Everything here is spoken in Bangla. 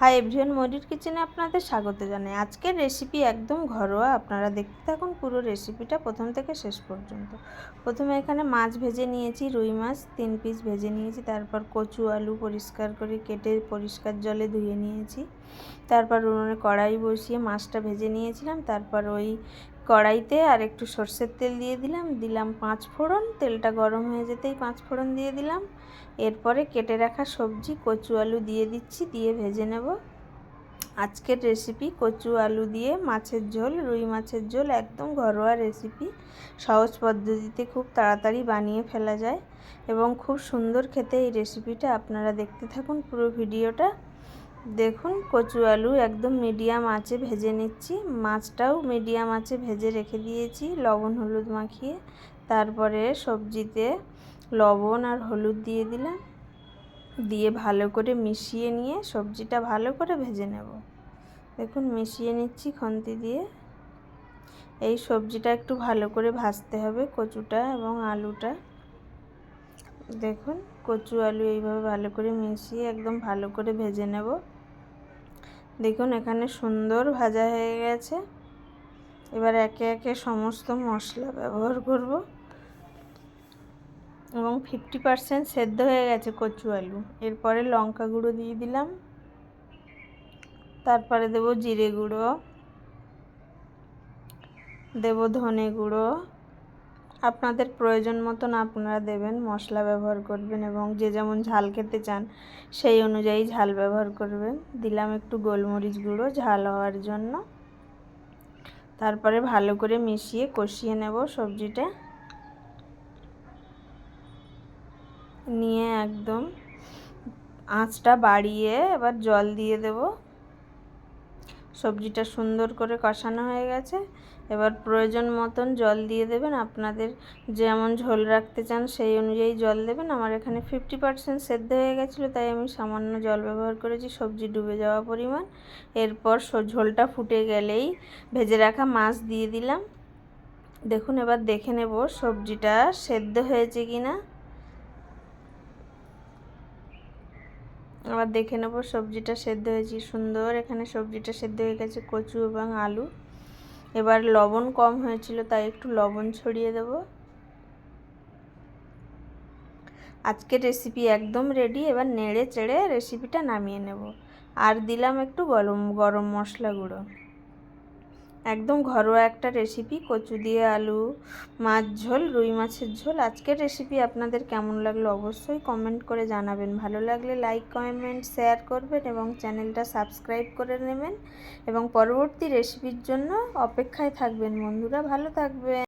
হাই এভরিওয়ান, ময়ূরীর কিচেনে আপনাদের স্বাগত জানাই। আজকের রেসিপি একদম ঘরোয়া, আপনারা দেখতে থাকুন পুরো রেসিপিটা প্রথম থেকে শেষ পর্যন্ত। প্রথমে এখানে মাছ ভেজে নিয়েছি, রুই মাছ 3 পিস ভেজে নিয়েছি। তারপর কচু আলু পরিষ্কার করে কেটে পরিষ্কার জলে ধুয়ে নিয়েছি। তারপর উনুনে কড়াই বসিয়ে মাছটা ভেজে নিয়েছিলাম। তারপর ওই কড়াইতে আর একটু সর্ষের তেল দিয়ে দিলাম 5 ফোড়ন। তেলটা গরম হয়ে যেতেই 5 ফোড়ন দিয়ে দিলাম। এরপরে কেটে রাখা সবজি কচু আলু দিয়ে দিচ্ছি, দিয়ে ভেজে নেব। আজকের রেসিপি কচু আলু দিয়ে মাছের ঝোল, রুই মাছের ঝোল, একদম ঘরোয়া রেসিপি, সহজ পদ্ধতিতে খুব তাড়াতাড়ি বানিয়ে ফেলা যায় এবং খুব সুন্দর খেতে এই রেসিপিটা। আপনারা দেখতে থাকুন পুরো ভিডিওটা। দেখুন কচু আলু একদম মিডিয়াম আঁচে ভেজে নিচ্ছি, মাছটাও মিডিয়াম আঁচে ভেজে রেখে দিয়েছি লবণ হলুদ মাখিয়ে। তারপরে সবজিতে লবণ আর হলুদ দিয়ে দিলাম, দিয়ে ভালো করে মিশিয়ে নিয়ে সবজিটা ভালো করে ভেজে নেব। দেখুন মিশিয়ে নিচ্ছি খুন্তি দিয়ে। এই সবজিটা একটু ভালো করে ভাজতে হবে, কচুটা এবং আলুটা। দেখুন কচু আলু এইভাবে ভালো করে মিশিয়ে একদম ভালো করে ভেজে নেব। দেখুন এখানে সুন্দর ভাজা হয়ে গেছে। এবার একে একে সমস্ত মশলা ব্যবহার করব এবং 50% সেদ্ধ হয়ে গেছে কচু আলু। এরপরে লঙ্কা গুঁড়ো দিয়ে দিলাম, তারপরে দেব জিরে গুঁড়ো, দেব ধনে গুঁড়ো। আপনাদের প্রয়োজন মতন আপনারা দেবেন, মশলা ব্যবহার করবেন এবং যে যেমন ঝাল খেতে চান সেই অনুযায়ী ঝাল ব্যবহার করবেন। দিলাম একটু গোলমরিচ গুঁড়ো ঝাল হওয়ার জন্য। তারপরে ভালো করে মিশিয়ে কষিয়ে নেব সবজিটা নিয়ে। একদম আঁচটা বাড়িয়ে এবার জল দিয়ে দেব। সবজিটা সুন্দর করে কষানো হয়ে গেছে। এবার প্রয়োজন মতন জল দিয়ে দেবেন, আপনাদের যেমন ঝোল রাখতে চান সেই অনুযায়ী জল দেবেন। আমার এখানে 50% সেদ্ধ হয়ে গেছিলো, তাই আমি সামান্য জল ব্যবহার করেছি, সবজি ডুবে যাওয়া পরিমাণ। এরপর ঝোলটা ফুটে গেলেই ভেজে রাখা মাছ দিয়ে দিলাম। দেখুন এবার দেখে নেব সবজিটা সেদ্ধ হয়েছে কিনা। আবার দেখে নেব সবজিটা সেদ্ধ হয়েছে সুন্দর। এখানে সবজিটা সেদ্ধ হয়ে গেছে, কচু এবং আলু। এবার লবণ কম হয়েছিল তাই একটু লবণ ছড়িয়ে দেব। আজকের রেসিপি একদম রেডি। এবার নেড়ে চেড়ে রেসিপিটা নামিয়ে নেব। আর দিলাম একটু গরম মশলা গুঁড়ো। একদম ঘরোয়া একটা রেসিপি, কচু দিয়ে আলু মাছ ঝোল, রুই মাছের ঝোল। আজকের রেসিপি আপনাদের কেমন লাগলো অবশ্যই কমেন্ট করে জানাবেন। ভালো লাগলে লাইক কমেন্ট শেয়ার করবেন এবং চ্যানেলটা সাবস্ক্রাইব করে নেবেন এবং পরবর্তী রেসিপির জন্য অপেক্ষায় থাকবেন। বন্ধুরা ভালো থাকবেন।